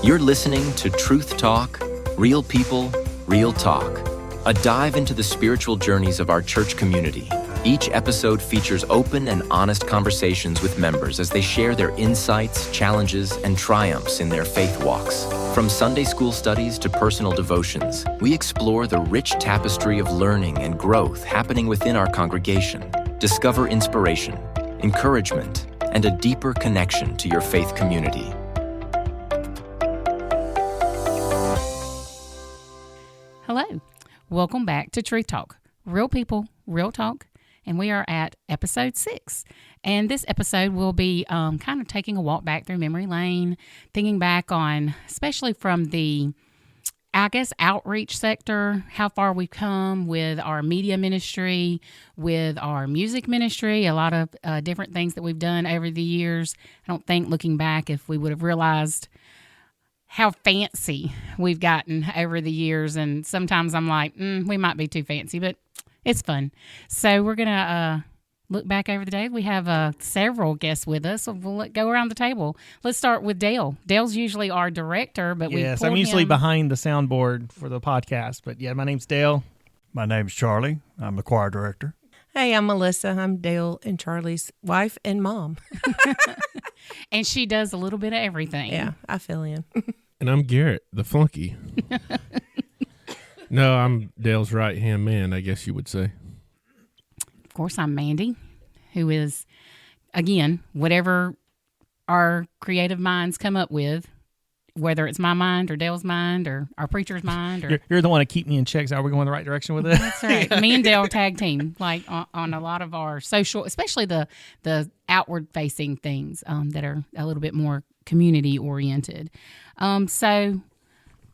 You're listening to Truth Talk, Real People, Real Talk, a dive into the spiritual journeys of our church community. Each episode features open and honest conversations with members as they share their insights, challenges, and triumphs in their faith walks. From Sunday school studies to personal devotions, we explore the rich tapestry of learning and growth happening within our congregation. Discover inspiration, encouragement, and a deeper connection to your faith community. Hello. Welcome back to Truth Talk, Real People, Real Talk, and we are at episode 6. And this episode will be kind of taking a walk back through memory lane, thinking back on, especially from the, outreach sector, how far we've come with our media ministry, with our music ministry, a lot of different things that we've done over the years. I don't think, looking back, if we would have realized how fancy we've gotten over the years. And sometimes I'm like, we might be too fancy, but it's fun. So we're going to look back over the day. We have several guests with us, so we'll go around the table. Let's start with Dale. Dale's usually our director, but yes, I'm usually behind the soundboard for the podcast. But yeah, my name's Dale. My name's Charlie. I'm the choir director. Hey, I'm Melissa. I'm Dale and Charlie's wife and mom. And she does a little bit of everything. Yeah, I fill in. And I'm Garrett, the flunky. No, I'm Dale's right-hand man, I guess you would say. Of course, I'm Mandy, who is, again, whatever our creative minds come up with, whether it's my mind or Dale's mind or our preacher's mind. Or You're the one to keep me in check. So are we going the right direction with it? That's right. Me and Dale tag team, like on a lot of our social, especially the outward-facing things that are a little bit more community-oriented. So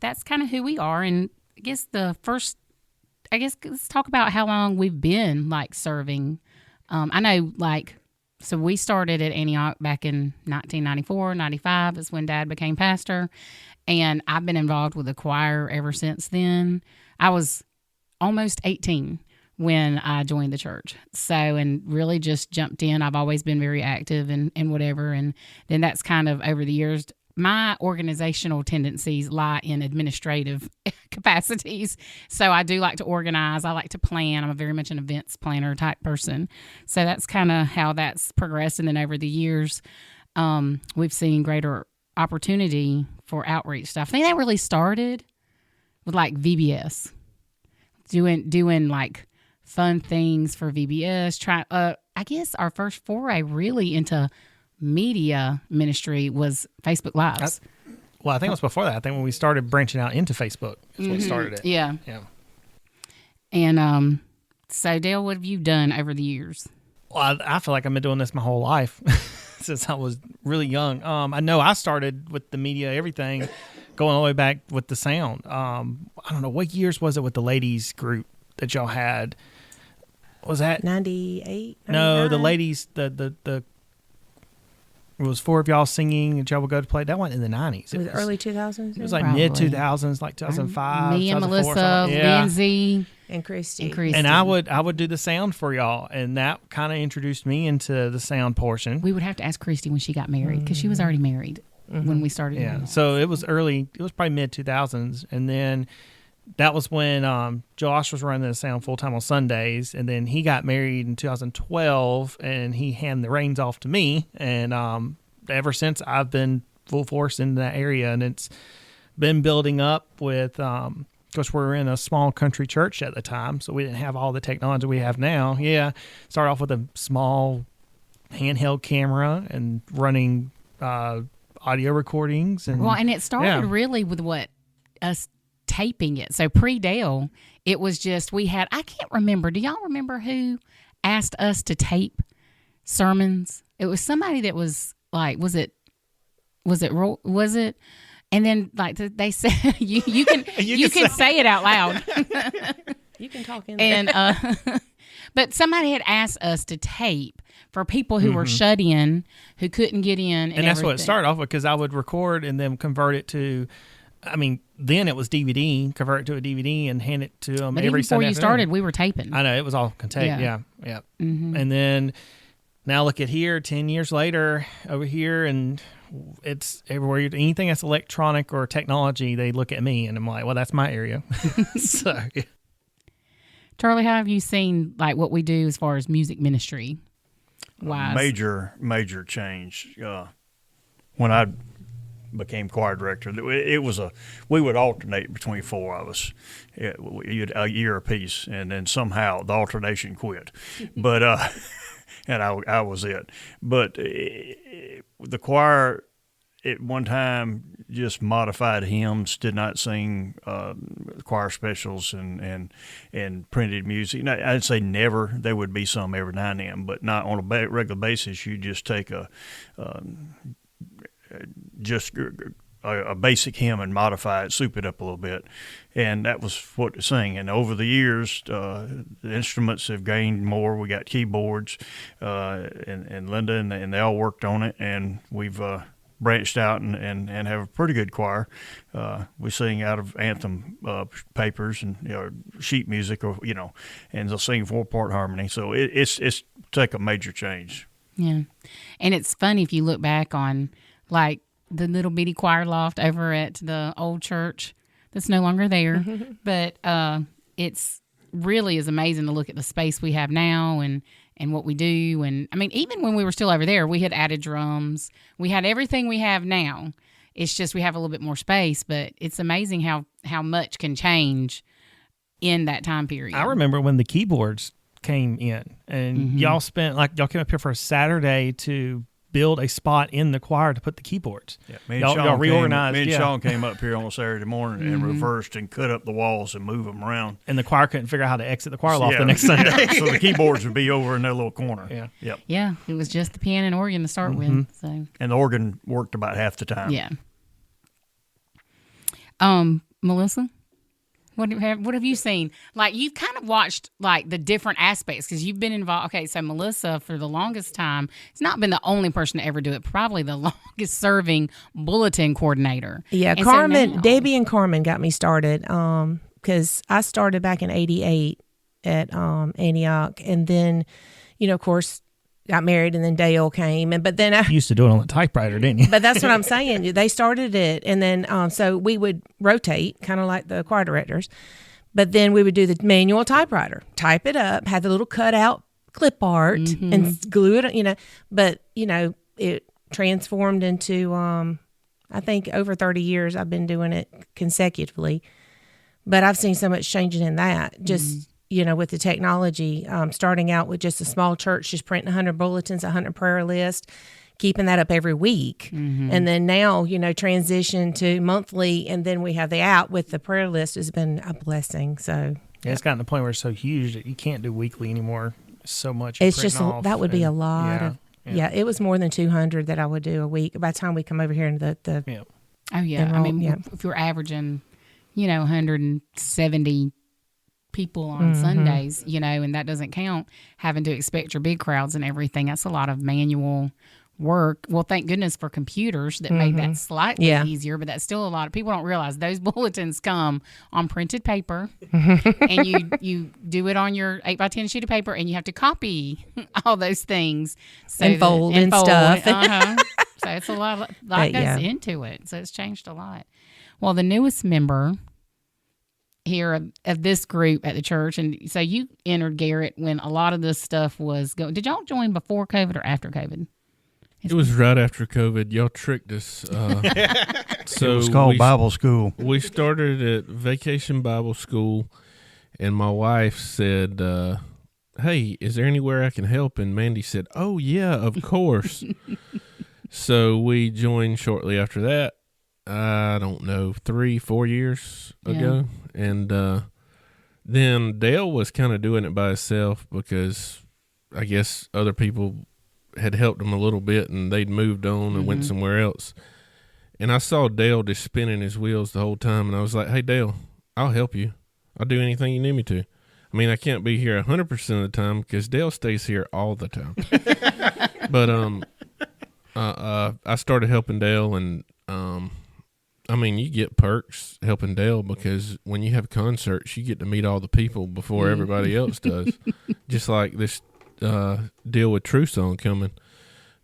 that's kind of who we are. And I guess let's talk about how long we've been serving. I know so we started at Antioch back in 1994, 95 is when Dad became pastor. And I've been involved with the choir ever since then. I was almost 18 when I joined the church. So, and really just jumped in. I've always been very active and whatever. And then that's kind of over the years. My organizational tendencies lie in administrative capacities. So I do like to organize. I like to plan. I'm very much an events planner type person. So that's kind of how that's progressed. And then over the years, we've seen greater opportunity for outreach stuff. I think that really started with VBS, doing fun things for VBS. I guess our first foray really into media ministry was Facebook Lives. I think it was before that. I think when we started branching out into Facebook is what started it. Yeah. And so Dale, what have you done over the years? Well, I feel like I've been doing this my whole life since I was really young. I know I started with the media, everything, going all the way back with the sound. I don't know, what years was it with the ladies group that y'all had? Was that 98? No, the ladies, it was 4 of y'all singing, and y'all would go to play. That went in the 90s. It was early 2000s? It was mid-2000s, 2005, Me and 2004, Melissa, Lindsay, and Christy. And I would do the sound for y'all, and that kind of introduced me into the sound portion. We would have to ask Christy when she got married, because she was already married when we started. Yeah, so it was early. It was probably mid-2000s, and then that was when Josh was running the sound full-time on Sundays, and then he got married in 2012, and he handed the reins off to me, and ever since I've been full force in that area, and it's been building up with, of course, we were in a small country church at the time, so we didn't have all the technology we have now. Yeah, started off with a small handheld camera and running audio recordings. And it started really with us taping it. So pre-Dale, it was just, I can't remember. Do y'all remember who asked us to tape sermons? It was somebody that was was it? And then they said, you can say it out loud. You can talk in there. And, but somebody had asked us to tape for people who were shut in, who couldn't get in. And that's what it started off with, because I would record and then convert it to, then it was DVD, convert it to a DVD and hand it to them every Sunday. Before you started, we were taping. I know, it was all tape, yeah. Mm-hmm. And then now look at here, 10 years later, over here, and it's everywhere. Anything that's electronic or technology, they look at me, and I'm like, well, that's my area. So, yeah. Charlie, how have you seen like what we do as far as music ministry wise? Major change. When I became choir director, we would alternate between four of us, a year apiece, and then somehow the alternation quit. But and I was it. But the choir at one time just modified hymns, did not sing choir specials and printed music. No, I'd say never. There would be some every now and then, but not on a regular basis. You just take a basic hymn and modify it, soup it up a little bit, and that was what to sing. And over the years, the instruments have gained more. We got keyboards, and Linda and they all worked on it, and we've branched out and have a pretty good choir. We sing out of anthem papers and sheet music, and they'll sing 4-part harmony. So it's take a major change. Yeah, and it's funny if you look back on like the little bitty choir loft over at the old church that's no longer there, but it's really is amazing to look at the space we have now and what we do. And I mean, even when we were still over there, we had added drums. We had everything we have now. It's just we have a little bit more space, but it's amazing how much can change in that time period. I remember when the keyboards came in, and y'all came up here for a Saturday to build a spot in the choir to put the keyboards. Yeah, y'all reorganized. Me and Sean came up here on a Saturday morning and reversed and cut up the walls and moved them around. And the choir couldn't figure out how to exit the choir loft the next Sunday. So the keyboards would be over in that little corner. Yeah. Yep. Yeah, it was just the piano and organ to start with. So. And the organ worked about half the time. Yeah. Melissa? What have you seen? Like, you've kind of watched, like, the different aspects because you've been involved. Okay, so Melissa, for the longest time, it's not been the only person to ever do it, probably the longest-serving bulletin coordinator. Yeah, and Carmen, so now, Debbie and Carmen got me started because I started back in 88 at Antioch. And then, of course, got married, and then Dale came. But then You used to do it on the typewriter, didn't you? But that's what I'm saying. They started it, and then so we would rotate, kind of like the choir directors. But then we would do the manual typewriter, type it up, have the little cutout clip art, and glue it. But it transformed into. I think over 30 years I've been doing it consecutively, but I've seen so much changing in that. Just with the technology, starting out with just a small church, just printing 100 bulletins, 100 prayer lists, keeping that up every week. And then now, transition to monthly, and then we have the app with the prayer list has been a blessing. So yeah, it's gotten to the point where it's so huge that you can't do weekly anymore. So much. It's just, that would be a lot of, it was more than 200 that I would do a week by the time we come over here and the Oh, yeah. I mean, if you're averaging, 170 people on Sundays, and that doesn't count having to expect your big crowds and everything. That's a lot of manual work. Well, thank goodness for computers that made that slightly easier, but that's still a lot of people don't realize those bulletins come on printed paper and you do it on your 8x10 sheet of paper, and you have to copy all those things and fold and stuff. So it's a lot goes into it. So it's changed a lot. Well, the newest member here of this group at the church, and so you entered, Garrett, when a lot of this stuff was going. Did y'all join before COVID or after COVID? It was right after COVID. Y'all tricked us. So it was called Bible school. We started at Vacation Bible School, and my wife said, hey, is there anywhere I can help? And Mandy said, oh, yeah, of course. So we joined shortly after that. I don't know, 3-4 years ago. And then Dale was kind of doing it by himself because I guess other people had helped him a little bit and they'd moved on and went somewhere else. And I saw Dale just spinning his wheels the whole time, and I was like, hey, Dale, I'll help you. I'll do anything you need me to. I mean, I can't be here 100% of the time because Dale stays here all the time. But I started helping Dale, and I mean, you get perks helping Dale because when you have concerts, you get to meet all the people before everybody else does. Just like this deal with True Song coming.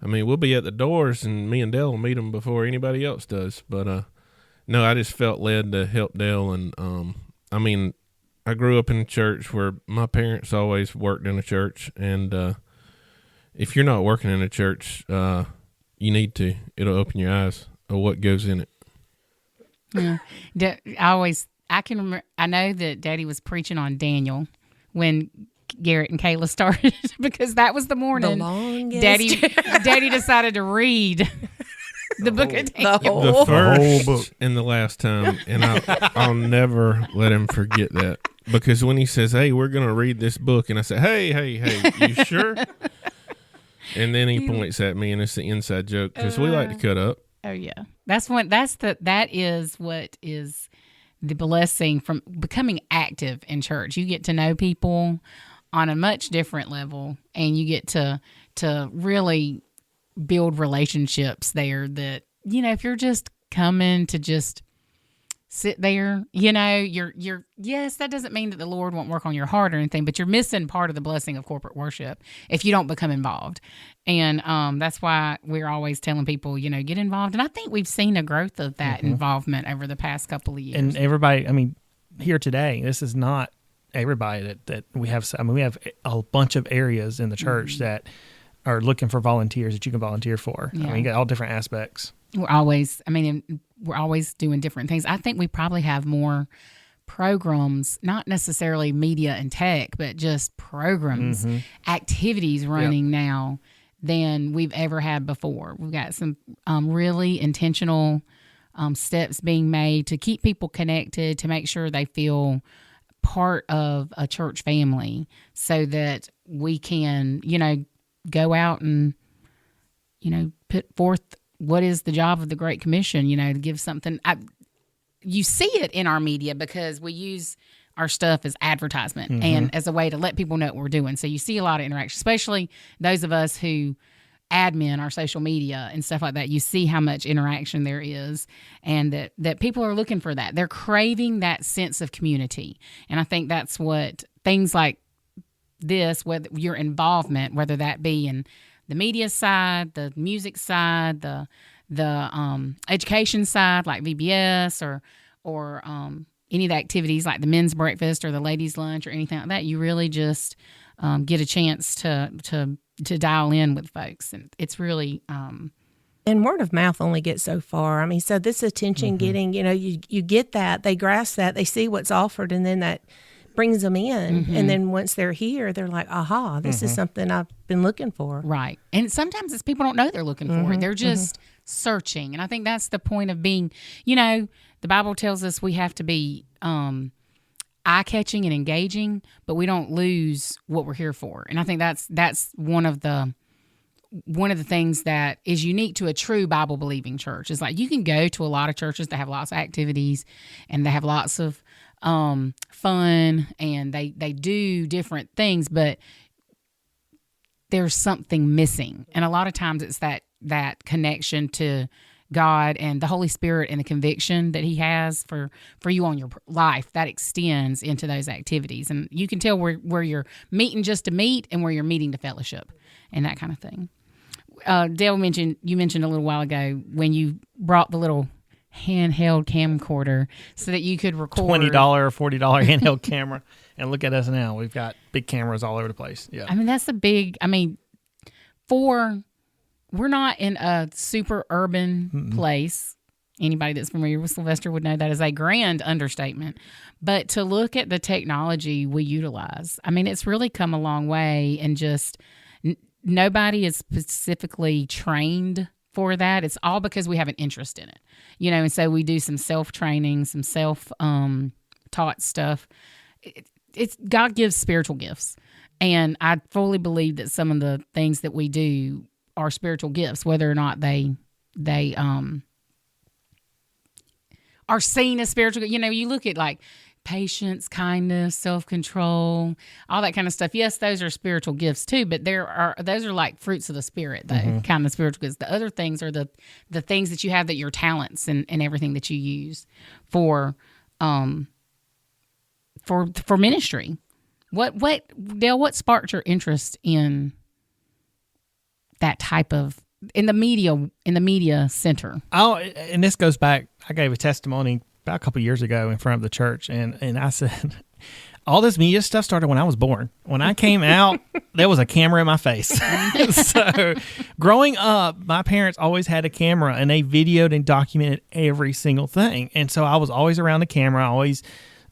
I mean, we'll be at the doors, and me and Dale will meet them before anybody else does. But no, I just felt led to help Dale, and I mean, I grew up in a church where my parents always worked in a church, and if you're not working in a church, you need to. It'll open your eyes of what goes in it. Yeah. I can remember. I know that Daddy was preaching on Daniel when Garrett and Kayla started because that was the morning. The longest. Daddy decided to read the book of Daniel. The first whole book. and the last time, and I'll never let him forget that, because when he says, "Hey, we're gonna read this book," and I say, "Hey, you sure?" And then he points at me, and it's the inside joke because we like to cut up. Oh yeah, that is what is the blessing from becoming active in church. You get to know people on a much different level, and you get to really build relationships there that, if you're just coming to just sit there, you're yes, that doesn't mean that the Lord won't work on your heart or anything, but you're missing part of the blessing of corporate worship if you don't become involved. And that's why we're always telling people, get involved. And I think we've seen a growth of that involvement over the past couple of years. And everybody, I mean, here today, this is not everybody that we have. I mean, we have a bunch of areas in the church that are looking for volunteers that you can volunteer for. Yeah. I mean, you got all different aspects. We're always doing different things. I think we probably have more programs, not necessarily media and tech, but just programs, activities running now than we've ever had before. We've got some really intentional steps being made to keep people connected, to make sure they feel part of a church family, so that we can, go out and, put forth what is the job of the Great Commission, to give something. You see it in our media because we use our stuff as advertisement and as a way to let people know what we're doing. So you see a lot of interaction, especially those of us who admin our social media and stuff like that. You see how much interaction there is, and that people are looking for that. They're craving that sense of community. And I think that's what things like this, whether your involvement, whether that be in the media side, the music side, the education side, like VBS or any of the activities like the men's breakfast or the ladies' lunch or anything like that, you really just get a chance to dial in with folks, and it's really. And word of mouth only gets so far. I mean, so this attention getting, you get that, they grasp that, they see what's offered, and then that brings them in. And then once they're here, they're like, aha, this is something I've been looking for. Right. And sometimes it's people don't know they're looking for it. They're just searching. And I think that's the point of being, the Bible tells us we have to be eye-catching and engaging, but we don't lose what we're here for. And I think that's one of the things that is unique to a true Bible-believing church. Is like you can go to a lot of churches that have lots of activities and they have lots of fun, and they do different things, but there's something missing. And a lot of times it's that connection to God and the Holy Spirit and the conviction that He has for you on your life that extends into those activities. And you can tell where you're meeting just to meet and where you're meeting to fellowship and that kind of thing. Dale mentioned a little while ago when you brought the little handheld camcorder so that you could record $20 or $40 handheld camera, and look at us now. We've got big cameras all over the place. Yeah, I mean that's a big. I mean, we're not in a super urban place. Anybody that's familiar with Sylvester would know that is a grand understatement. But to look at the technology we utilize, I mean, it's really come a long way, and just nobody is specifically trained for that. It's all because we have an interest in it, and so we do some self-training, some self-taught stuff. It's God gives spiritual gifts, and I fully believe that some of the things that we do are spiritual gifts, whether or not they are seen as spiritual. You look at like patience, kindness, self-control, all that kind of stuff. Yes, those are spiritual gifts too, but those are like fruits of the Spirit, though, kind of spiritual gifts. The other things are the things that you have, that your talents and everything that you use for ministry. What Dale, what sparked your interest in that type of in the media center. Oh, and this goes back. I gave a testimony about a couple years ago in front of the church, and I said, all this media stuff started when I was born. When I came out, there was a camera in my face. So growing up, my parents always had a camera, and they videoed and documented every single thing. And so I was always around the camera. I always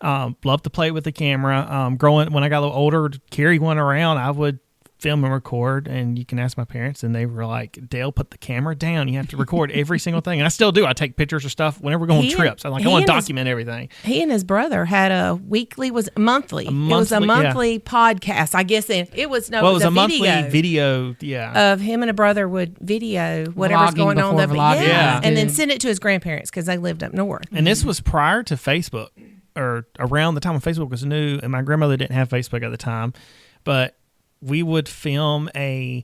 loved to play with the camera. When I got a little older, to carry one around, I would film and record, and you can ask my parents, and they were like, Dale, put the camera down. You have to record every single thing. And I still do. I take pictures of stuff whenever we're going on trips. I want to document everything. He and his brother had a weekly, monthly podcast. I guess it was a monthly video, of him and a brother would video whatever's going on. And then send it to his grandparents because they lived up north. And this was prior to Facebook, or around the time when Facebook was new, and my grandmother didn't have Facebook at the time, but we would film we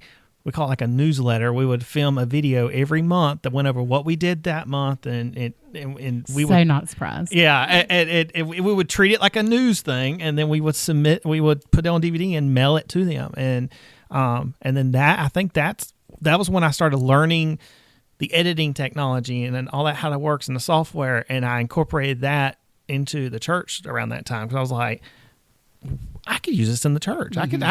call it like a newsletter. We would film a video every month that went over what we did that month, and we would not surprised. Yeah, we would treat it like a news thing, and then we would put it on DVD and mail it to them, and then that was when I started learning the editing technology and then all that, how that works in the software, and I incorporated that into the church around that time because I was like, I could use this in the church. Mm-hmm.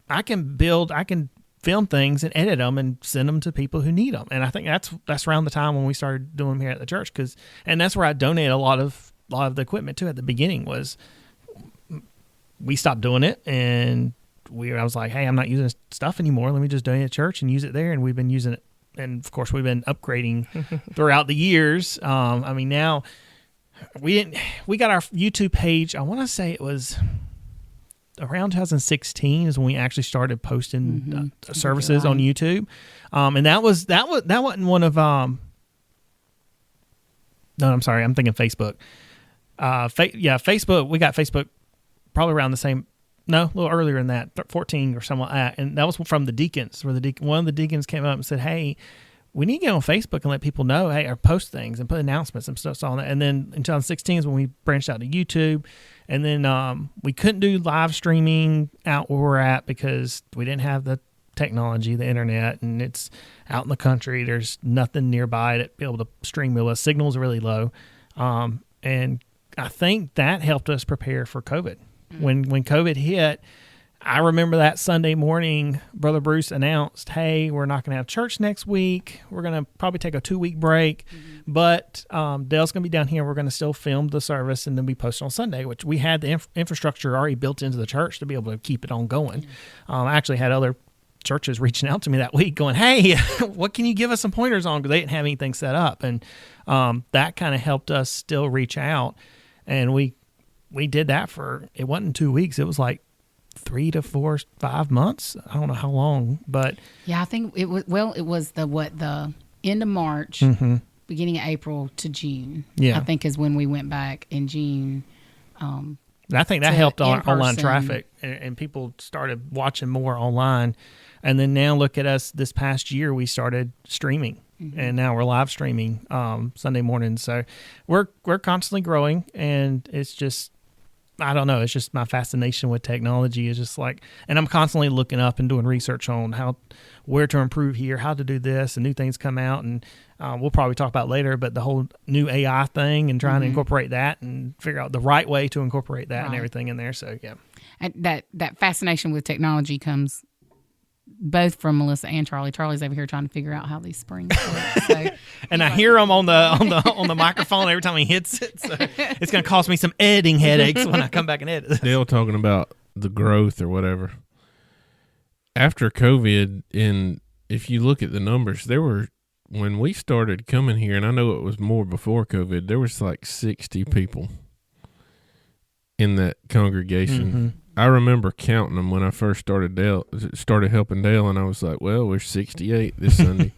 I can film things and edit them and send them to people who need them. And I think that's around the time when we started doing them here at the church, and that's where I donated a lot of the equipment too. At the beginning was we stopped doing it, and I was like, hey, I'm not using this stuff anymore. Let me just donate to church and use it there. And we've been using it, and of course we've been upgrading throughout the years. Now. We got our YouTube page. I want to say it was around 2016 is when we actually started posting services on YouTube. And that wasn't one of no, I'm sorry, I'm thinking Facebook. Facebook. We got Facebook probably around the same. No, a little earlier than that, 14 or something like that. And that was from the deacons, where one of the deacons came up and said, hey, we need to get on Facebook and let people know, hey, or post things and put announcements and stuff on that. And then in 2016 is when we branched out to YouTube. And then we couldn't do live streaming out where we're at because we didn't have the technology, the internet, and it's out in the country. There's nothing nearby to be able to stream with us. Signals are really low. And I think that helped us prepare for COVID. When COVID hit, I remember that Sunday morning, Brother Bruce announced, hey, we're not going to have church next week. We're going to probably take a 2-week break, but Dale's going to be down here. We're going to still film the service and then be posted on Sunday, which we had the infrastructure already built into the church to be able to keep it on going. I actually had other churches reaching out to me that week going, hey, what can you give us some pointers on? Because they didn't have anything set up. And that kind of helped us still reach out. And we did that it wasn't 2 weeks. It was like 3 to 4, 5 months. I don't know how long, but yeah, I think it was. Well, it was the end of March, beginning of April to June. Yeah, I think is when we went back in June. I think that helped on online traffic, and people started watching more online. And then now look at us. This past year, we started streaming, and now we're live streaming Sunday mornings. So we're constantly growing, and it's just. I don't know. It's just my fascination with technology is just like, and I'm constantly looking up and doing research on where to improve here, how to do this, and new things come out. And we'll probably talk about later, but the whole new AI thing and trying to incorporate that and figure out the right way to incorporate that and everything in there. So, yeah. And that fascination with technology comes both from Melissa and Charlie. Charlie's over here trying to figure out how these springs work. So, and I hear him on the microphone every time he hits it. So it's going to cost me some editing headaches when I come back and edit this. Dale talking about the growth or whatever. After COVID, if you look at the numbers, when we started coming here, and I know it was more before COVID, there was like 60 people in that congregation. I remember counting them when I first started helping Dale, and I was like, well, we're 68 this Sunday.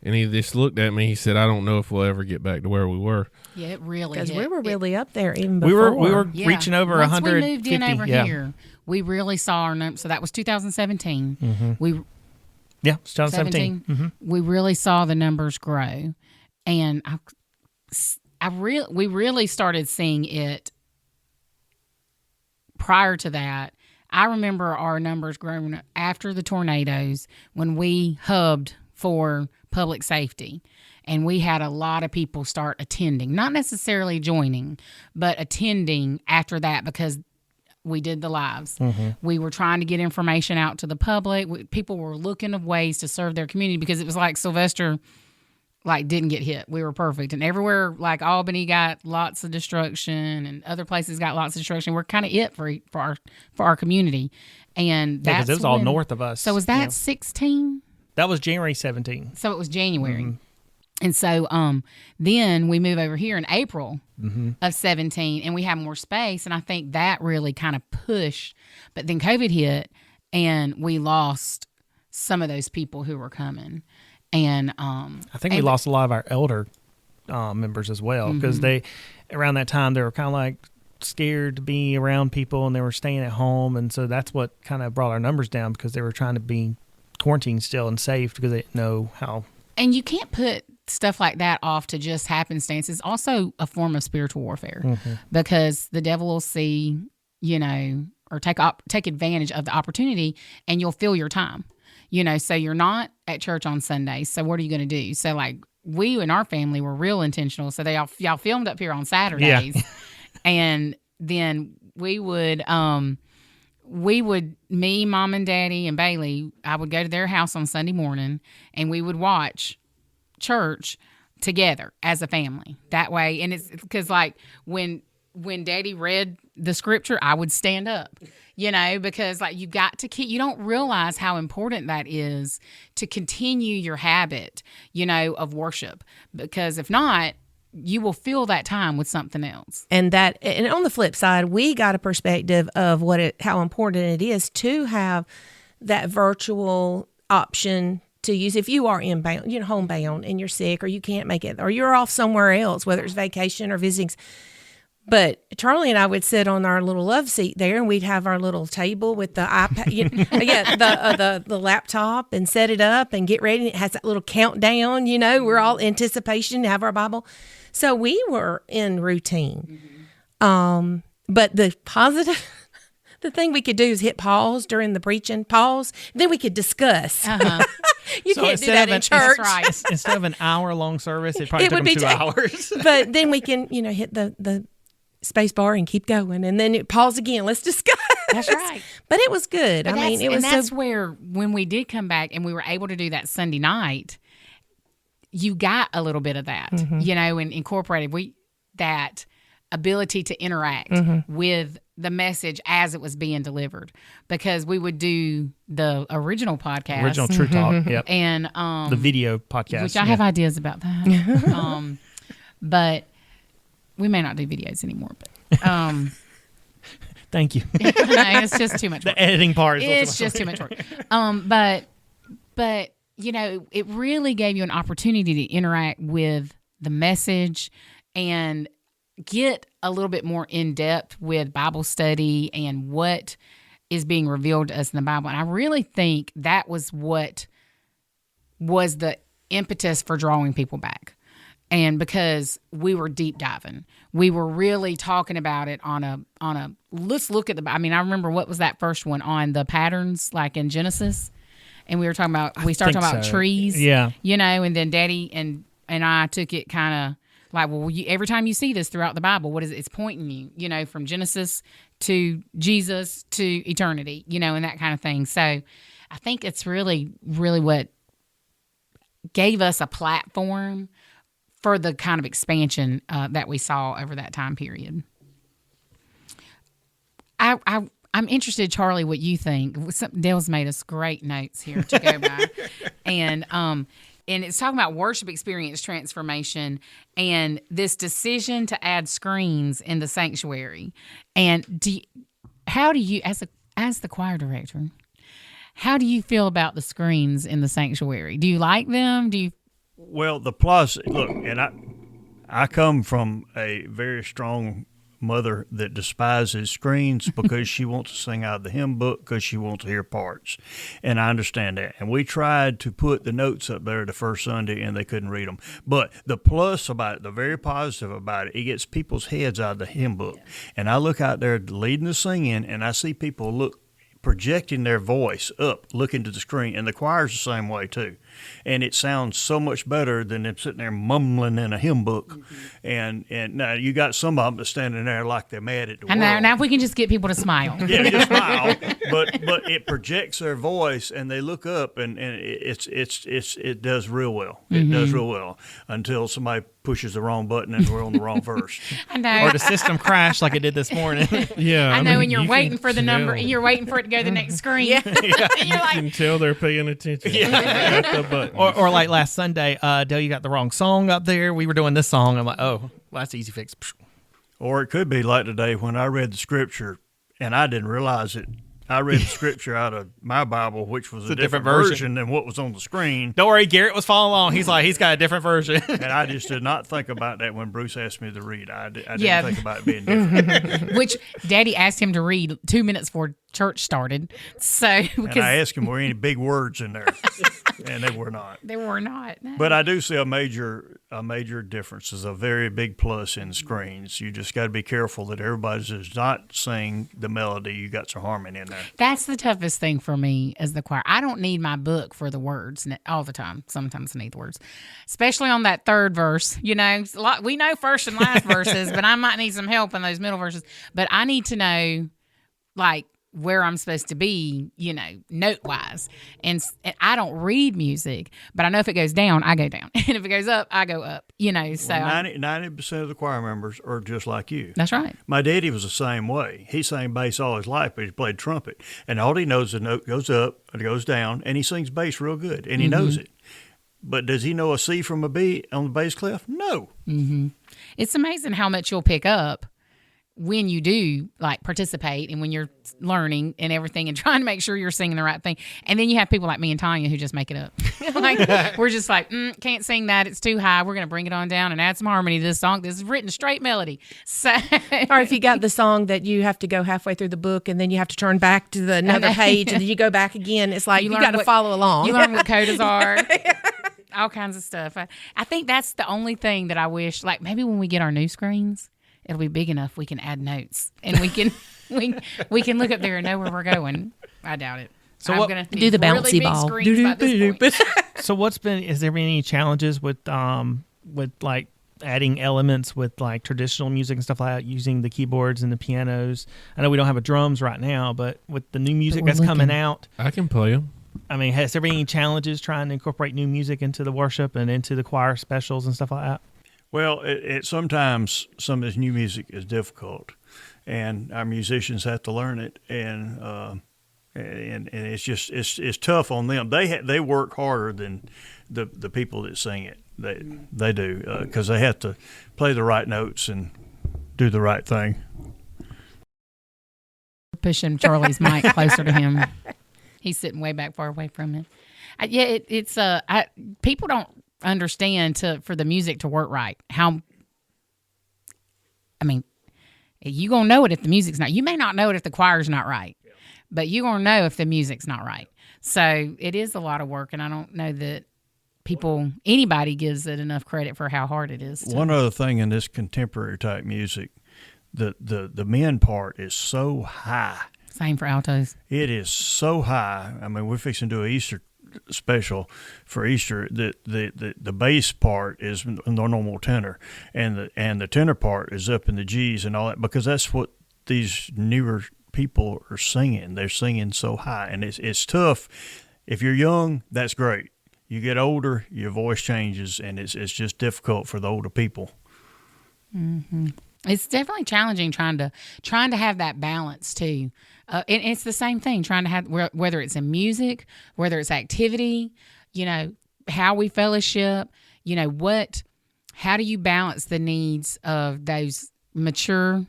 And he just looked at me. He said, I don't know if we'll ever get back to where we were. Yeah, it really Because we were really up there even before. We were reaching over 150. Once we moved in over here, we really saw our numbers. So that was 2017. It's 2017. We really saw the numbers grow. And we really started seeing it prior to that. I remember our numbers growing after the tornadoes when we hubbed for public safety. And we had a lot of people start attending, not necessarily joining, but attending after that because we did the lives. We were trying to get information out to the public. People were looking of ways to serve their community because it was like Sylvester didn't get hit. We were perfect. And everywhere, like Albany got lots of destruction and other places got lots of destruction. We're kind of it for our community. And that's because it was all north of us. So was that 16? That was January 17. So it was January. And so then we move over here in April of 17, and we have more space. And I think that really kind of pushed. But then COVID hit, and we lost some of those people who were coming. And I think we lost a lot of our elder members as well because they, around that time, they were kind of like scared to be around people, and they were staying at home. And so that's what kind of brought our numbers down because they were trying to be quarantined still and safe because they didn't know how. And you can't put stuff like that off to just happenstance. It's also a form of spiritual warfare because the devil will see, or take advantage of the opportunity, and you'll fill your time. So you're not at church on Sundays. So what are you going to do? So like we and our family were real intentional. So y'all filmed up here on Saturdays, and then we would, me, Mom and Daddy and Bailey, I would go to their house on Sunday morning, and we would watch church together as a family that way. And it's because like when Daddy read the scripture, I would stand up, because like you got to keep, you don't realize how important that is to continue your habit, of worship, because if not, you will fill that time with something else. And on the flip side, we got a perspective of how important it is to have that virtual option to use if you are inbound, homebound, and you're sick or you can't make it, or you're off somewhere else, whether it's vacation or visiting. But Charlie and I would sit on our little love seat there, and we'd have our little table with the iPad, the laptop, and set it up and get ready. It has that little countdown. We're all anticipation to have our Bible. So we were in routine. But the positive. The thing we could do is hit pause during the preaching, pause, then we could discuss. You can't do that in church. Right. Instead of an hour-long service, it probably took them 2 hours. But then we can, hit the space bar and keep going, and then pause again. Let's discuss. That's right. But it was good. That's where when we did come back and we were able to do that Sunday night, you got a little bit of that, and incorporated that ability to interact with the message as it was being delivered, because we would do the original True Talk, yep, and the video podcast, which I have ideas about that, but we may not do videos anymore. But thank you. No, it's just too much work. The editing part is just too much work. But it really gave you an opportunity to interact with the message and get a little bit more in depth with Bible study and what is being revealed to us in the Bible. And I really think that was what was the impetus for drawing people back. And because we were deep diving, we were really talking about it on a let's look at I remember what was that first one on the patterns, like in Genesis, and we started talking about trees, and then Daddy and I took it kind of like, well, every time you see this throughout the Bible, what is it? It's pointing you, from Genesis to Jesus to eternity, and that kind of thing. So I think it's really, really what gave us a platform for the kind of expansion that we saw over that time period. I'm interested, Charlie, what you think. Dale's made us great notes here to go by. And it's talking about worship experience transformation and this decision to add screens in the sanctuary. And how do you, as the choir director, how do you feel about the screens in the sanctuary? Do you like them? Well, the plus, look, and I come from a very strong mother that despises screens because she wants to sing out of the hymn book because she wants to hear parts. And I understand that. And we tried to put the notes up there the first Sunday, and they couldn't read them. But the plus about it, the very positive about it, it gets people's heads out of the hymn book. And I look out there leading the singing, and I see people look projecting their voice up, looking to the screen, and the choir's the same way too. And it sounds so much better than them sitting there mumbling in a hymn book. And now you got some of them that's standing there like they're mad at the world. Now if we can just get people to smile. Yeah, just smile, but it projects their voice, and they look up, and it does real well. It does real well until somebody pushes the wrong button and we're on the wrong verse. I know. Or the system crashed like it did this morning. Yeah, I know, mean, and you're you waiting can for the number, tell. and you're waiting for it to go to the next screen. Yeah. And you're like, You can tell they're paying attention. At the button. or like last Sunday, Dale, you got the wrong song up there. We were doing this song. I'm like, oh, well, that's easy fix. Or it could be like today when I read the scripture and I didn't realize it. I read the scripture out of my Bible, which was a different version than what was on the screen. Don't worry, Garrett was following along. He's like, he's got a different version. And I just did not think about that when Bruce asked me to read. I didn't Yeah. think about it being different. which Daddy asked him to read 2 minutes before church started. So And because I asked him, were any big words in there? And they were not. they were not. But I do see a major difference. Is a very big plus in screens. You just got to be careful that everybody does not sing the melody. You got some harmony in there. That's the toughest thing for me as the choir. I don't need my book for the words all the time. Sometimes I need the words, especially on that third verse. You know, we know first and last verses, but I might need some help in those middle verses. But I need to know, like, where I'm supposed to be, you know, note wise. And I don't read music, but I know if it goes down, I go down. And if it goes up, I go up, you know. So Well, 90% of the choir members are just like you. That's right. My daddy was the same way. He sang bass all his life, but he played trumpet. And all he knows is the note goes up, it goes down, and he sings bass real good, and he knows it. But does he know a C from a B on the bass clef? No. It's amazing how much you'll pick up when you do like participate and when you're learning and everything and trying to make sure you're singing the right thing. And then you have people like me and Tanya who just make it up. Like we're just like, can't sing that. It's too high. We're going to bring it on down and add some harmony to this song. This is written straight melody. So, Or if you got the song that you have to go halfway through the book and then you have to turn back to another page and then you go back again, it's like you learn got to what- follow along. You learn what codas are. All kinds of stuff. I think that's the only thing that I wish, like maybe when we get our new screens, it'll be big enough we can add notes and we can we can look up there and know where we're going. I doubt it. So I'm what- gonna Do the need really bouncy big ball. screens by this point. So is there been any challenges with like adding elements with like traditional music and stuff like that, using the keyboards and the pianos? I know we don't have a drums right now, but with the new music we're that's coming looking. out, I can play them. I mean, has there been any challenges trying to incorporate new music into the worship and into the choir specials and stuff like that? Well, it sometimes some of this new music is difficult, and our musicians have to learn it, and it's just it's tough on them. They work harder than the people that sing it. They do because they have to play the right notes and do the right thing. Pushing Charlie's mic closer to him. He's sitting way back far away from him. It's people don't understand for the music to work right. You gonna know it if the music's not. You may not know it if the choir's not right, but you gonna know if the music's not right. So it is a lot of work, and I don't know that anybody gives it enough credit for how hard it is. One other thing in this contemporary type music, the men part is so high. Same for altos. It is so high. I mean, we're fixing to do an Easter special for Easter. The bass part is the normal tenor, and the tenor part is up in the G's and all that, because that's what these newer people are singing. They're singing so high, and it's tough. If you're young, that's great. You get older, your voice changes, and it's just difficult for the older people. Mm-hmm. It's definitely challenging trying to have that balance too. And it's the same thing, trying to have, whether it's in music, whether it's activity, you know, how we fellowship, you know, how do you balance the needs of those mature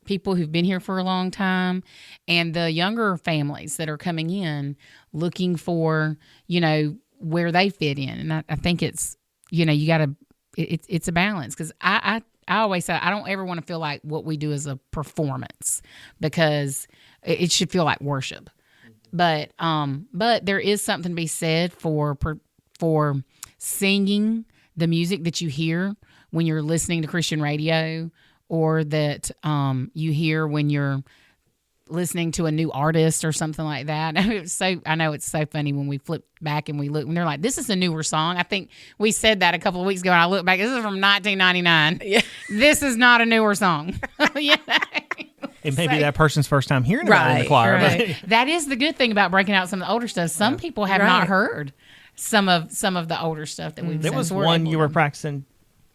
people who've been here for a long time and the younger families that are coming in looking for, you know, where they fit in. And I think it's, you know, you got to, it's a balance, because I always say I don't ever want to feel like what we do is a performance, because it should feel like worship. But there is something to be said for singing the music that you hear when you're listening to Christian radio, or that you hear when you're listening to a new artist or something like that. I know it's so funny when we flip back and we look, and they're like, this is a newer song. I think we said that a couple of weeks ago, and I look back, this is from 1999. Yeah. This is not a newer song. You know? It may be that person's first time hearing about it in the choir. Right. But That is the good thing about breaking out some of the older stuff. Some people have not heard some of the older stuff that we've there done. was one you were practicing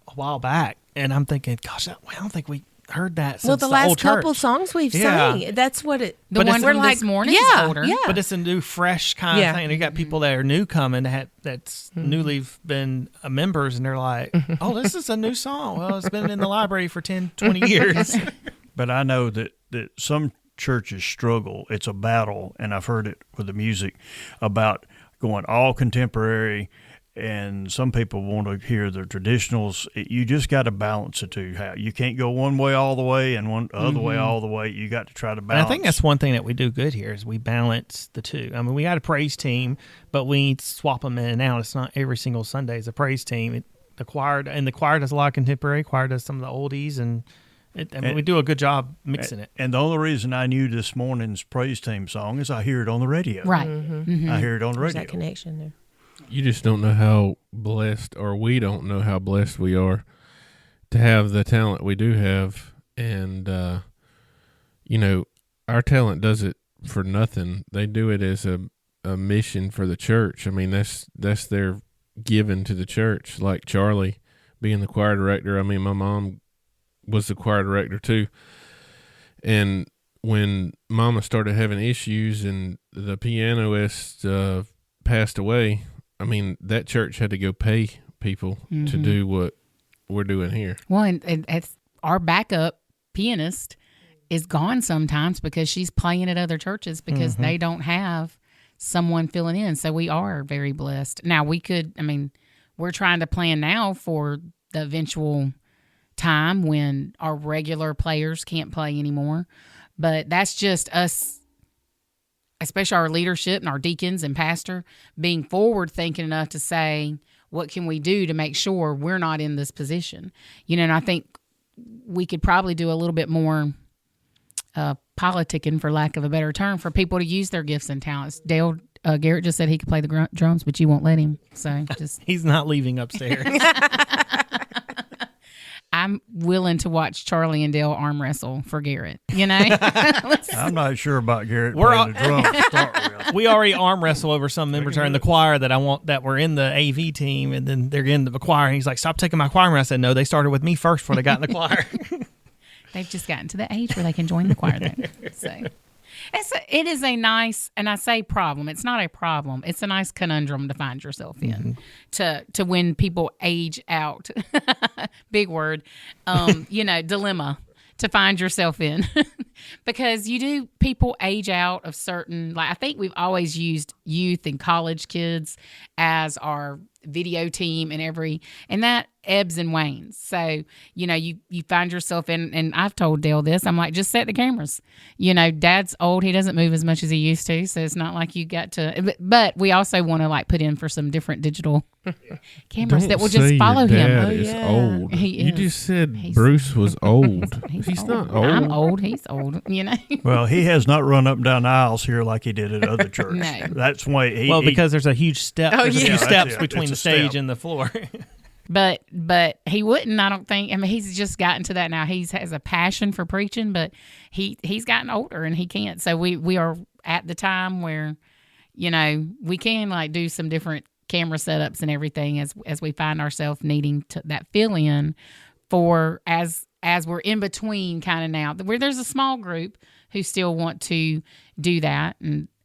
a while back, and I'm thinking, gosh, I don't think we heard that since Well, the old last couple church. songs we've Yeah. sang, that's what it. The But one it's- from we're this morning is yeah, older. Yeah. But it's a new, fresh kind Yeah. of thing. And you got people that are new coming that's newly been members, and they're like, oh, this is a new song. Well, it's been in the library for 10, 20 years. But I know that some churches struggle. It's a battle, and I've heard it with the music about going all contemporary, and some people want to hear the traditionals. You just got to balance the two. You can't go one way all the way and one other way all the way. You got to try to And balance. I think that's one thing that we do good here is we balance the two. I mean, we got a praise team, but we swap them in and out. It's not every single Sunday is a praise team. The choir does a lot of contemporary. Choir does some of the oldies, and we do a good job mixing it. And the only reason I knew this morning's praise team song is I hear it on the radio. Right. I hear it on the There's radio. that connection there. You just don't know how blessed, or we don't know how blessed we are to have the talent we do have. And, our talent does it for nothing. They do it as a mission for the church. I mean, that's their giving to the church. Like Charlie being the choir director. I mean, my mom was the choir director too. And when Mama started having issues and the pianoist passed away, I mean, that church had to go pay people to do what we're doing here. Well, and it's our backup pianist is gone sometimes because she's playing at other churches because they don't have someone filling in. So we are very blessed. Now we're trying to plan now for the eventual time when our regular players can't play anymore. But that's just us, especially our leadership and our deacons and pastor, being forward thinking enough to say, what can we do to make sure we're not in this position? And I think we could probably do a little bit more politicking, for lack of a better term, for people to use their gifts and talents. Garrett just said he could play the drums, but you won't let him. So He's not leaving upstairs. I'm willing to watch Charlie and Dale arm wrestle for Garrett. I'm not sure about Garrett We're playing the drums to start with. We already arm wrestle over some members that are in the choir that were in the AV team, and then they're in the choir. And he's like, "Stop taking my choir." And I said, "No, they started with me first before they got in the choir." They've just gotten to the age where they can join the choir then. So it is a nice, and I say problem, it's not a problem. It's a nice conundrum to find yourself in, to when people age out, big word, dilemma to find yourself in. Because people age out of certain, I think we've always used youth and college kids as our video team and that ebbs and wanes. So, you find yourself in, and I've told Dale this, I'm like, just set the cameras. Dad's old. He doesn't move as much as he used to. So it's not like you got to, but we also want to put in for some different digital cameras that will just follow your him. dad is old. He You is. just said Bruce was old. He's old. not old. I'm old. He's old, Well, he has not run up and down the aisles here like he did at other church. No. That's why because there's a huge step. There's a few that's steps it. between It's the a stage step. and the floor. But he wouldn't, I don't think. I mean, he's just gotten to that now. He has a passion for preaching, but he's gotten older and he can't. So we are at the time where, we can do some different camera setups and everything as we find ourselves needing that fill in for as we're in between kind of now, where there's a small group who still want to do that.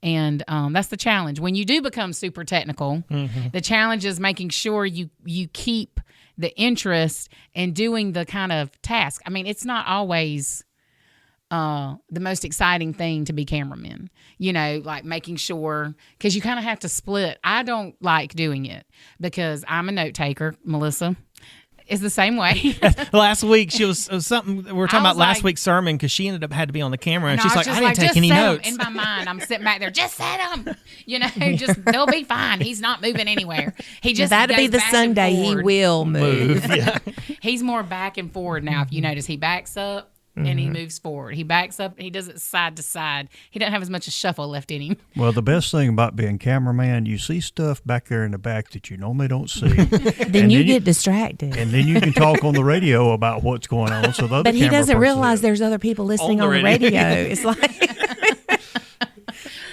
And that's the challenge. When you do become super technical, the challenge is making sure you keep the interest in doing the kind of task. I mean, it's not always the most exciting thing to be cameramen, making sure, because you kind of have to split. I don't like doing it because I'm a note taker. Melissa is the same way. Last week, she was something. We were talking about last like- week's sermon because she had to be on the camera, and No, she's I like, was "I just didn't take just any set 'em. notes." In my mind, I'm sitting back there, just set them. Just they'll be fine. He's not moving anywhere. He just That'll be goes the back and Sunday he forward. will move. Yeah. He's more back and forward now. If you notice, he backs up and he moves forward. He backs up. He does it side to side. He doesn't have as much a shuffle left in him. Well, the best thing about being cameraman, you see stuff back there in the back that you normally don't see. Then you get distracted. And then you can talk on the radio about what's going on. So the other But he camera doesn't person realize is. there's other people listening on the radio. It's like,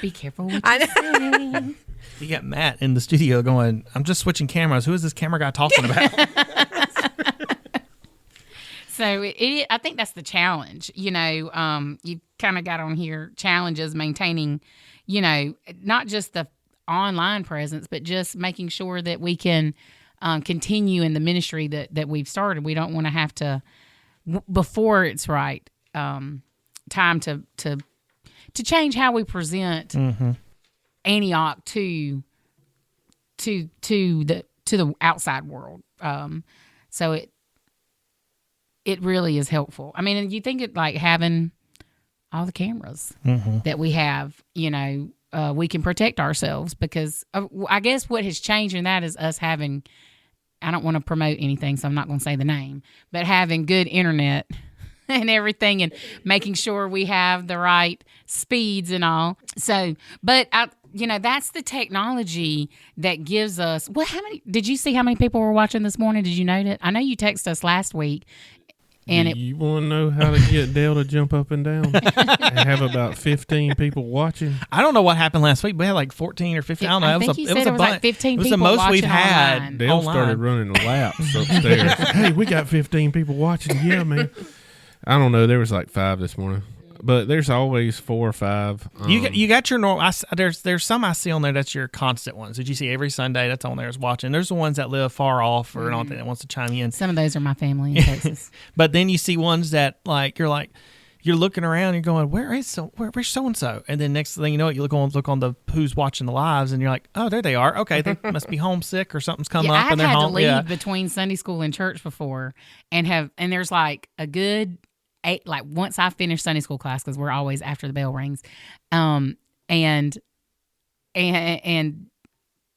Be careful what you say. You got Matt in the studio going, I'm just switching cameras. Who is this camera guy talking about? So I think that's the challenge. You kind of got on here challenges maintaining, not just the online presence, but just making sure that we can continue in the ministry that we've started. We don't want to have to, before it's right, time to change how we present Antioch to the outside world. So it really is helpful. I mean, and you think it like having all the cameras that we have, we can protect ourselves because I guess what has changed in that is us having, I don't want to promote anything, so I'm not going to say the name, but having good internet and everything and making sure we have the right speeds and all. So, but that's the technology that gives us, did you see how many people were watching this morning? Did you note it? I know you texted us last week. And you want to know how to get Dale to jump up and down? I have about 15 people watching. I don't know what happened last week. We had like 14 or 15. I don't know. I think you said it was like 15 It was the people most we've watching had. online. Dale online. started running laps upstairs. Hey, we got 15 people watching. Yeah, man. I don't know. There was like 5 this morning. But there's always 4 or 5. You got your normal. There's some I see on there that's your constant ones that you see every Sunday. That's on there is watching. There's the ones that live far off or anything that wants to chime in. Some of those are my family in Texas. But then you see ones that you're looking around, you're going, where's so and so? And then next thing you know, you look on the who's watching the lives, and you're like, oh, there they are. Okay, they must be homesick or something's come up, and they're I've had home. to leave between Sunday school and church before, and there's like a good 8, like once I finish Sunday school class, because we're always after the bell rings, and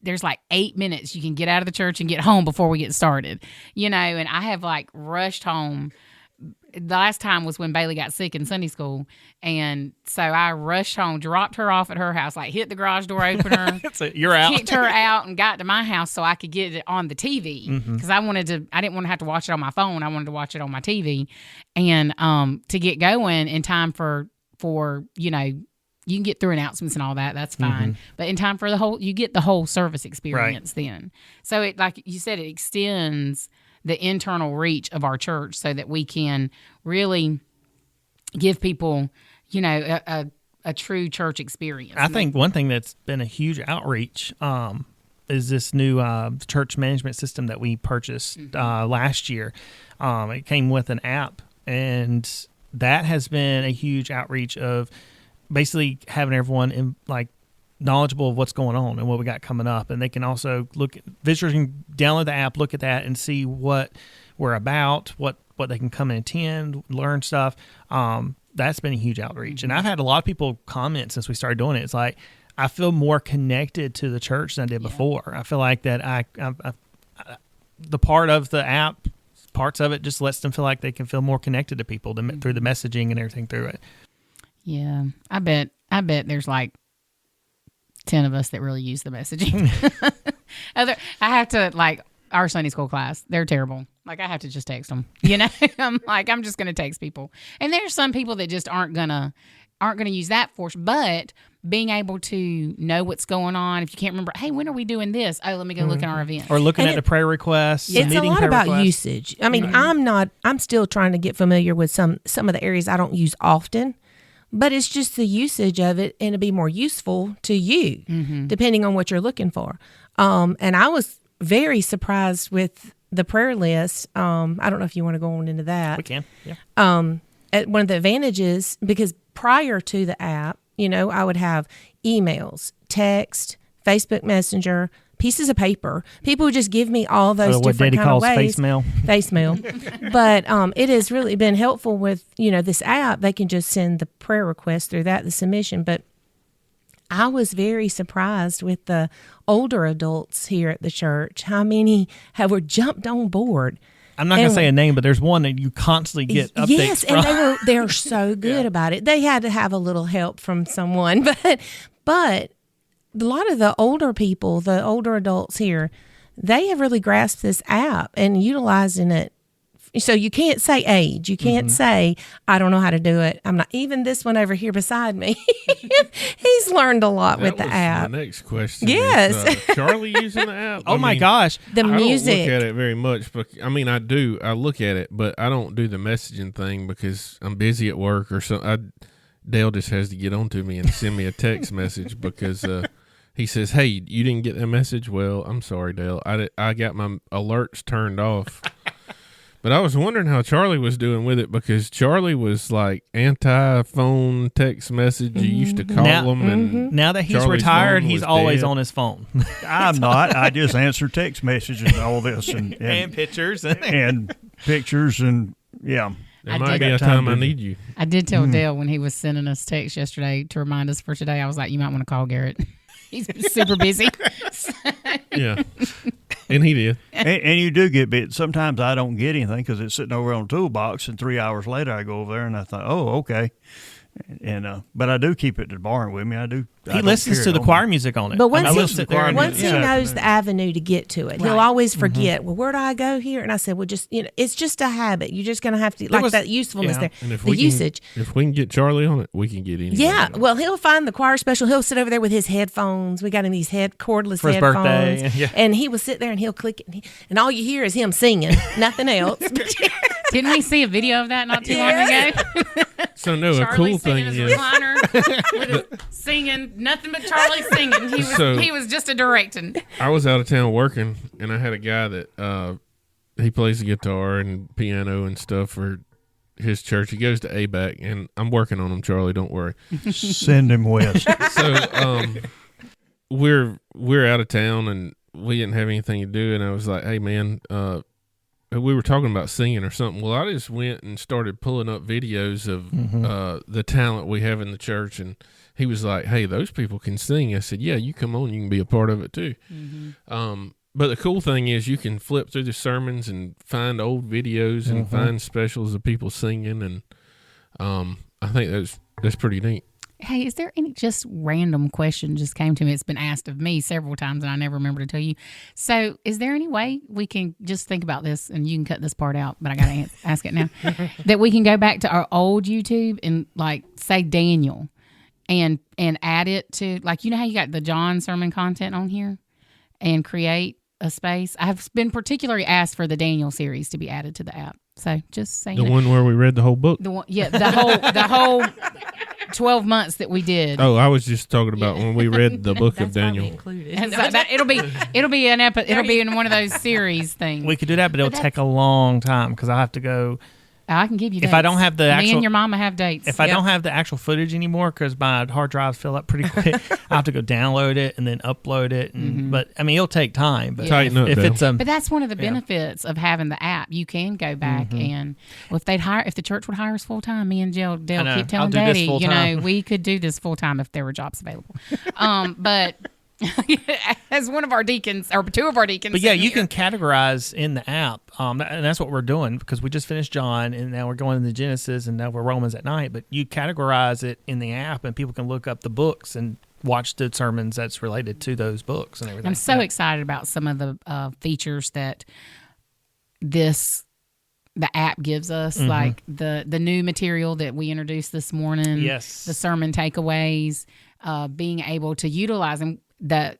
there's like 8 minutes you can get out of the church and get home before we get started, and I have like rushed home. The last time was when Bailey got sick in Sunday school, and so I rushed home, dropped her off at her house, like hit the garage door opener, You're out. kicked her out, and got to my house so I could get it on the TV because I didn't want to have to watch it on my phone. I wanted to watch it on my TV, and to get going in time for you can get through announcements and all that. That's fine, but in time for you get the whole service experience then. So it, like you said, it extends the internal reach of our church so that we can really give people, a true church experience. I think one thing that's been a huge outreach is this new church management system that we purchased last year. It came with an app, and that has been a huge outreach of basically having everyone knowledgeable of what's going on and what we got coming up, and they can also visitors can download the app, look at that, and see what we're about, what they can come and attend, learn stuff. That's been a huge outreach, and I've had a lot of people comment since we started doing it. It's like I feel more connected to the church than I did before. I feel like that I the part of the app, parts of it just lets them feel like they can feel more connected to people through the messaging and everything through it. Yeah, I bet there's like 10 of us that really use the messaging. I have to, like, our Sunday school class, they're terrible. Like, I have to just text them, I'm just going to text people. And there's some people that just aren't going to use that force, but being able to know what's going on. If you can't remember, hey, when are we doing this? Oh, let me go look at our event. Or looking at the prayer requests. It's a lot about requests. usage. I mean, I'm still trying to get familiar with some of the areas I don't use often. But it's just the usage of it, and it'll be more useful to you, depending on what you're looking for. And I was very surprised with the prayer list. I don't know if you want to go on into that. We can, yeah. One of the advantages, because prior to the app, I would have emails, text, Facebook Messenger, pieces of paper. People would just give me all those different kind of ways. Face mail. Face mail. But it has really been helpful with, this app. They can just send the prayer request through that, the submission. But I was very surprised with the older adults here at the church, how many were jumped on board. I'm not going to say a name, but there's one that you constantly get updates yes, from. and they're so good about it. They had to have a little help from someone, but a lot of the older people, the older adults here, they have really grasped this app and utilizing it. So you can't say age. You can't say, I don't know how to do it. I'm not. Even this one over here beside me, he's learned a lot with the app. My next question. Yes. Is, Charlie using the app? Oh my gosh. The music. I don't look at it very much, but I mean, I do. I look at it, but I don't do the messaging thing because I'm busy at work or something. Dale just has to get on to me and send me a text message because he says, "Hey, you didn't get that message?" Well, I'm sorry, Dale. I got my alerts turned off. But I was wondering how Charlie was doing with it because Charlie was like anti-phone text message. You used to call him. And now that he's Charlie's retired, phone he's was always dead. on his phone. I'm not. I just answer text messages and all this and pictures. and pictures and yeah. There might be a time I need you. I did tell Dale when he was sending us text yesterday to remind us for today. I was like, you might want to call Garrett. He's super busy. Yeah. And he did. And you do get bit. Sometimes I don't get anything because it's sitting over on the toolbox, and 3 hours later I go over there and I thought, oh, okay. And but I do keep it to the barn with me. I do. He listens to the choir music on it. But once he he knows the avenue to get to it, he'll always forget. Well, where do I go here? And I said, well, just it's just a habit. You're just going to have to that usefulness there. And The usage. If we can get Charlie on it, we can get anybody. Yeah, on it. well, he'll find the choir special. He'll sit over there with his headphones. We got him these cordless For his headphones, birthday, yeah. and he will sit there and he'll click it, and all you hear is him singing, nothing else. Didn't we see a video of that not too long ago? So no, a Charlie cool sitting thing in his is recliner with his singing, nothing but Charlie singing. He was just a directing. I was out of town working, and I had a guy that he plays the guitar and piano and stuff for his church. He goes to ABAC, and I'm working on him, Charlie. Don't worry. Send him west. So we're out of town, and we didn't have anything to do. And I was like, "Hey, man." We were talking about singing or something. Well, I just went and started pulling up videos of the talent we have in the church, and he was like, "Hey, those people can sing." I said, "Yeah, you come on, you can be a part of it too." But the cool thing is you can flip through the sermons and find old videos and find specials of people singing, and I think that's pretty neat. Hey, is there any just random question just came to me? It's been asked of me several times, and I never remember to tell you. So is there any way we can just think about this, and you can cut this part out, but I got to ask it now, that we can go back to our old YouTube and, like, say Daniel and add it to, like, you know how you got the John sermon content on here and create a space? I've been particularly asked for the Daniel series to be added to the app. So just saying. The one where we read the whole book? The one, yeah, the whole 12 months that we did. Oh, I was just talking about when we read the book of Daniel. And so it'll be in one of those series things. We could do that, but it'll take a long time because I have to go. I can give you dates. If I don't have the Me actual, and your mama have dates. If I don't have the actual footage anymore because my hard drives fill up pretty quick, I have to go download it and then upload it. And, But I mean, it'll take time. But Tighten up, if Dale. it's But that's one of the benefits of having the app. You can go back and if the church would hire us full time, me and Dale keep telling I'll do this Daddy, full-time. we could do this full time if there were jobs available. But as one of our deacons or two of our deacons, But yeah, sitting you here, can categorize in the app, and that's what we're doing because we just finished John, and now we're going into Genesis, and now we're Romans at night. But you categorize it in the app, and people can look up the books and watch the sermons that's related to those books and everything. I'm so excited about some of the features that the app gives us, like the new material that we introduced this morning. Yes. The sermon takeaways, being able to utilize them, the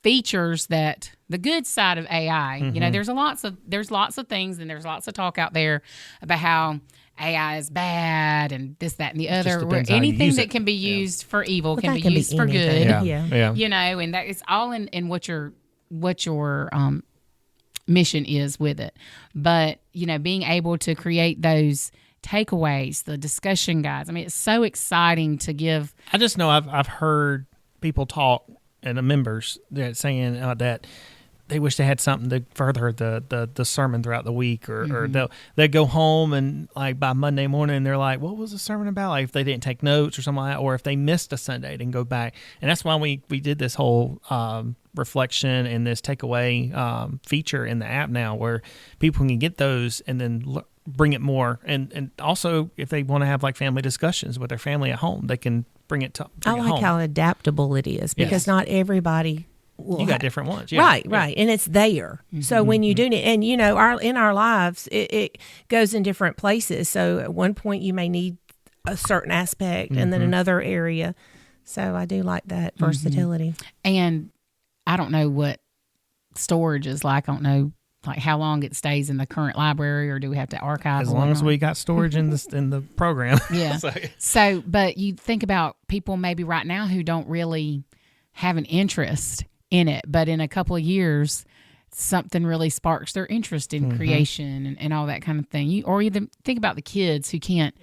features that the good side of AI. You know, there's lots of things, and there's lots of talk out there about how AI is bad and this, that, and the other. Where depends how you anything use that it. can be used for evil Well, can that be can be used for anything. good. Yeah. You know, and that it's all in what your mission is with it. But, you know, being able to create those takeaways, the discussion guides. I mean, it's so exciting to give. I just know I've heard people talk and the members that saying that they wish they had something to further the sermon throughout the week, or they'll go home and like by Monday morning they're like, what was the sermon about? Like if they didn't take notes or something like that, or if they missed a Sunday, then go back. And that's why we did this whole reflection and this takeaway feature in the app now, where people can get those and then bring it more. And also if they want to have like family discussions with their family at home, they can bring it to I like home. how adaptable it is, because not everybody will You got have, different ones. Yeah. Right. And it's there. So when you do it, and you know, in our lives, it goes in different places. So at one point you may need a certain aspect and then another area. So I do like that versatility. And I don't know what storage is like. I don't know like how long it stays in the current library, or do we have to archive? As long as we got storage in the program. Yeah. So, but you think about people maybe right now who don't really have an interest in it, but in a couple of years, something really sparks their interest in creation and all that kind of thing. Or even think about the kids who can't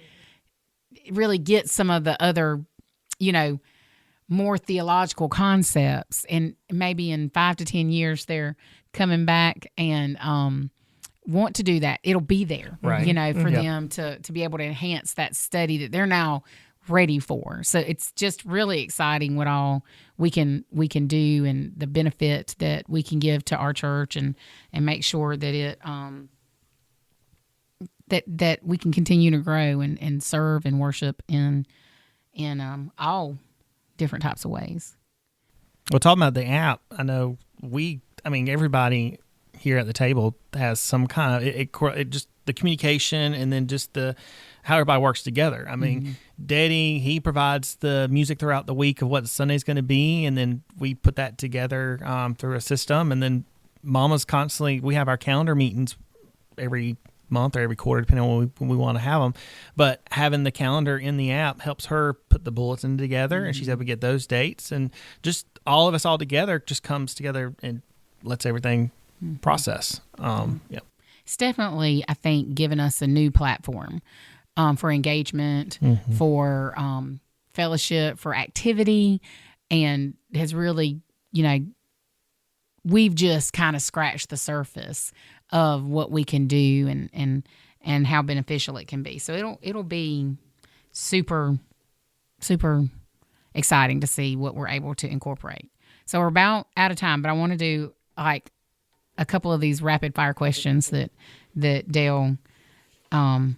really get some of the other, you know, more theological concepts, and maybe in 5 to 10 years they're coming back and want to do that. It'll be there, right, you know, for them to be able to enhance that study that they're now ready for. So it's just really exciting what all we can do, and the benefit that we can give to our church, and make sure that it that we can continue to grow and serve and worship in all different types of ways. Well, talking about the app, I know everybody here at the table has some kind of it just the communication, and then just how everybody works together. I mean, Daddy, he provides the music throughout the week of what Sunday's going to be, and then we put that together through a system. And then Mama's constantly, we have our calendar meetings every month or every quarter, depending on when we want to have them. But having the calendar in the app helps her put the bulletin together, and she's able to get those dates, and just all of us all together just comes together and lets everything process. Yep. It's definitely, I think, given us a new platform for engagement, for fellowship, for activity, and has really, you know, we've just kind of scratched the surface of what we can do and how beneficial it can be. So it'll be super, super exciting to see what we're able to incorporate. So we're about out of time, but I want to do like a couple of these rapid fire questions that Dale came.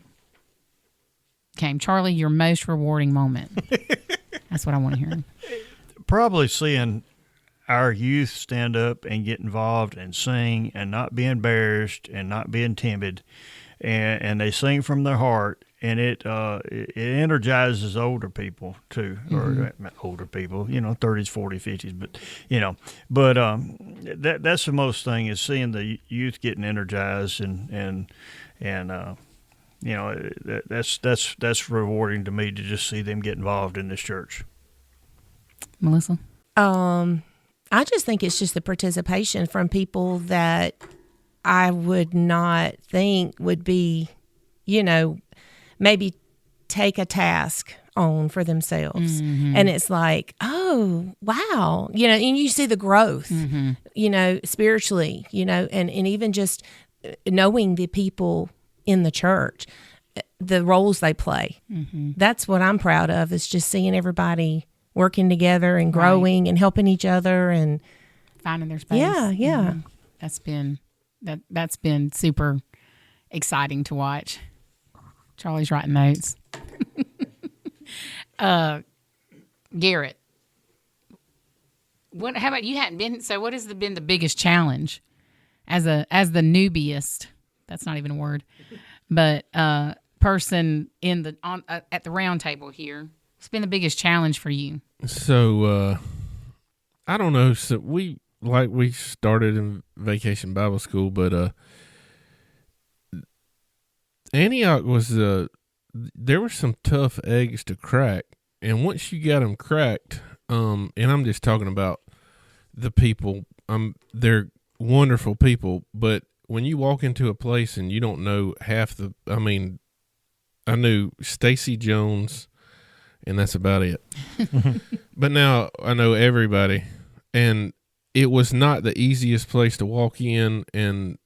Charlie, your most rewarding moment. That's what I want to hear. Probably seeing our youth stand up and get involved and sing, and not be embarrassed and not being timid, and they sing from their heart, and it energizes older people too, or older people, 30s, 40s, 50s, that's the most thing, is seeing the youth getting energized, and that's rewarding to me, to just see them get involved in this church. Melissa? I just think it's just the participation from people that I would not think would be, maybe take a task on for themselves. And it's like, oh, wow. And you see the growth, spiritually, and even just knowing the people in the church, the roles they play. That's what I'm proud of, is just seeing everybody working together and growing and helping each other and finding their space. Yeah. That's been super exciting to watch. Charlie's writing notes. Garrett, how about you? Hadn't been, so what has been the biggest challenge as the newbiest? That's not even a word, but person at the round table here. What's been the biggest challenge for you? So, I don't know. So we started in Vacation Bible School, but Antioch was there were some tough eggs to crack, and once you got them cracked, and I'm just talking about the people. They're wonderful people, but when you walk into a place and you don't know I knew Stacy Jones, and that's about it. But now I know everybody, and it was not the easiest place to walk in and,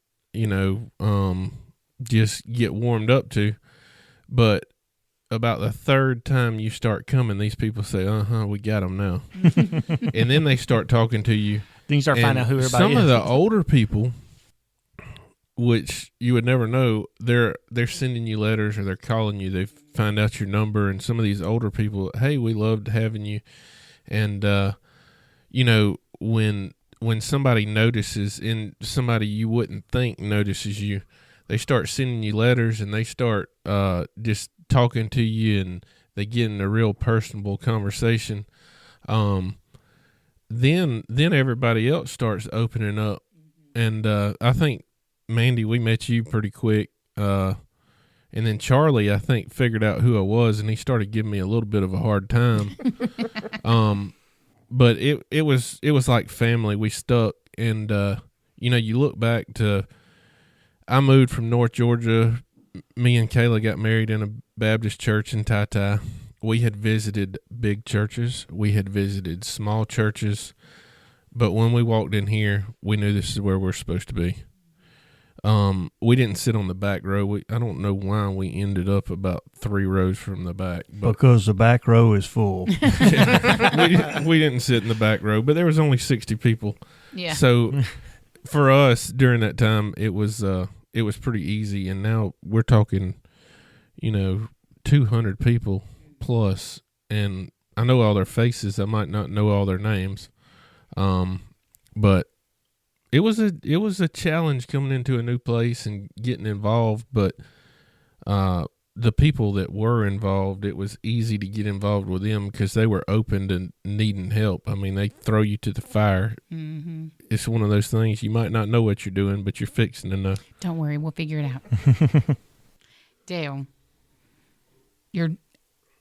just get warmed up to. But about the third time you start coming, these people say, we got them now. And then they start talking to you. Then you start finding out who everybody is. Some of the older people, which you would never know, they're sending you letters or they're calling you. They find out your number, and some of these older people, hey, we loved having you. And, when somebody notices, and somebody you wouldn't think notices you, they start sending you letters, and they start just talking to you, and they get in a real personable conversation. Then everybody else starts opening up. And I think, Mandy, we met you pretty quick. And then Charlie, I think, figured out who I was, and he started giving me a little bit of a hard time. But it was like family. We stuck. And, you look back to, I moved from North Georgia. Me and Kayla got married in a Baptist church in Tata. We had visited big churches. We had visited small churches. But when we walked in here, we knew this is where we're supposed to be. We didn't sit on the back row. I don't know why we ended up about 3 rows from the back. Because the back row is full. We didn't sit in the back row, but there was only 60 people. Yeah. So for us during that time, it was pretty easy. And now we're talking, 200 people plus, and I know all their faces. I might not know all their names, but it was a challenge coming into a new place and getting involved. But the people that were involved, it was easy to get involved with them because they were open to needing help. I mean, they throw you to the fire. Mm-hmm. It's one of those things, you might not know what you're doing, but you're fixing to know. Don't worry, we'll figure it out. Dale, you're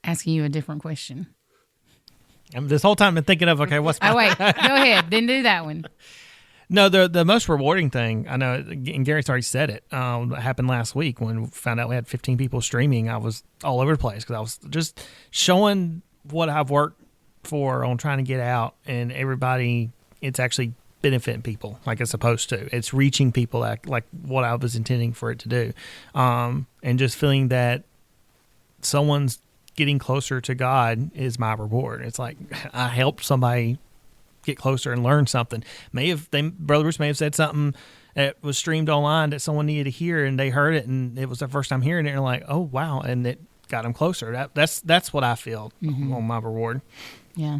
asking you a different question. This whole time I've been thinking of, okay, what's my... Oh, wait. Go ahead. Then do that one. No, the most rewarding thing, I know, and Garrett's already said it, happened last week when we found out we had 15 people streaming. I was all over the place because I was just showing what I've worked for on trying to get out, and everybody, it's actually benefiting people like it's supposed to. It's reaching people like what I was intending for it to do. And just feeling that someone's getting closer to God is my reward. It's like I helped somebody get closer and learn something. Brother Bruce may have said something that was streamed online that someone needed to hear, and they heard it, and it was their first time hearing it, and they're like, oh wow, and it got them closer. That's what I feel on my reward. Yeah,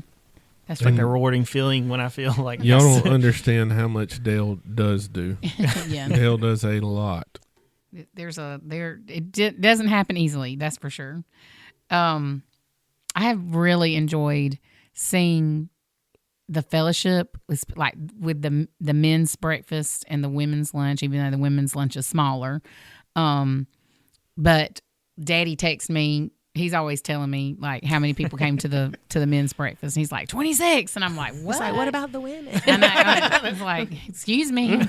that's like a rewarding feeling when I feel like y'all don't understand how much Dale does do. Yeah, Dale does a lot. It doesn't happen easily, that's for sure. I have really enjoyed seeing the fellowship, like with the men's breakfast and the women's lunch, even though the women's lunch is smaller. But Daddy texts me. He's always telling me like how many people came to the men's breakfast. And he's like 26, and I'm like, what? He's like, what about the women? And I was like, excuse me.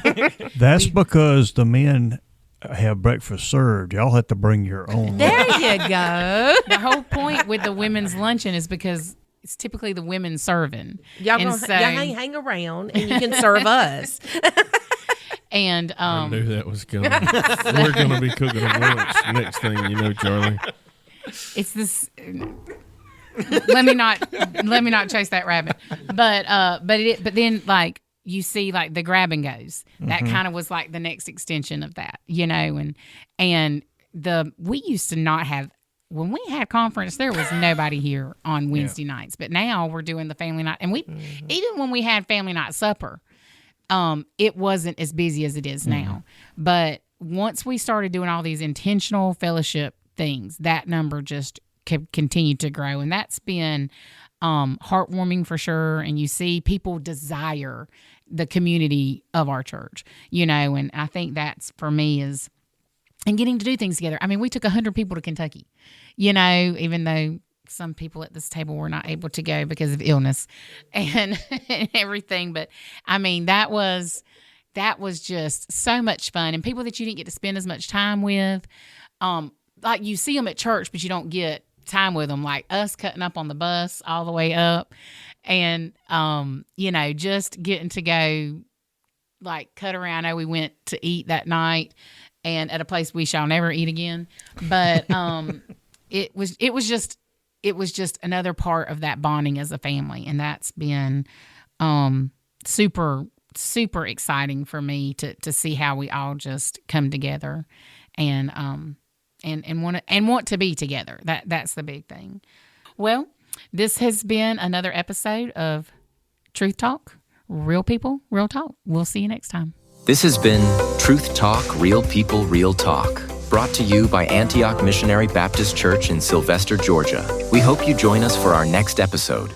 That's because the men have breakfast served. Y'all have to bring your own. There you go. The whole point with the women's luncheon is because it's typically the women serving. Y'all hang around and you can serve us. And I knew that was coming. We're going to be cooking them lunch next thing you know, Charlie. It's this. Let me not chase that rabbit. But then like you see like the grab and goes. That kind of was like the next extension of that, and we used to not have. When we had conference, there was nobody here on Wednesday nights. But now we're doing the family night. And even when we had family night supper, it wasn't as busy as it is now. But once we started doing all these intentional fellowship things, that number just continued to grow. And that's been heartwarming for sure. And you see people desire the community of our church, and I think that's, for me, is... And getting to do things together. I mean, we took 100 people to Kentucky, even though some people at this table were not able to go because of illness and everything. But I mean, that was just so much fun. And people that you didn't get to spend as much time with, like you see them at church, but you don't get time with them, like us cutting up on the bus all the way up. And, just getting to go, like, cut around. I know we went to eat that night and at a place we shall never eat again. But it was just another part of that bonding as a family. And that's been super, super exciting for me to see how we all just come together and want to be together. That's the big thing. Well, this has been another episode of Truth Talk, Real People, Real Talk. We'll see you next time. This has been Truth Talk, Real People, Real Talk, brought to you by Antioch Missionary Baptist Church in Sylvester, Georgia. We hope you join us for our next episode.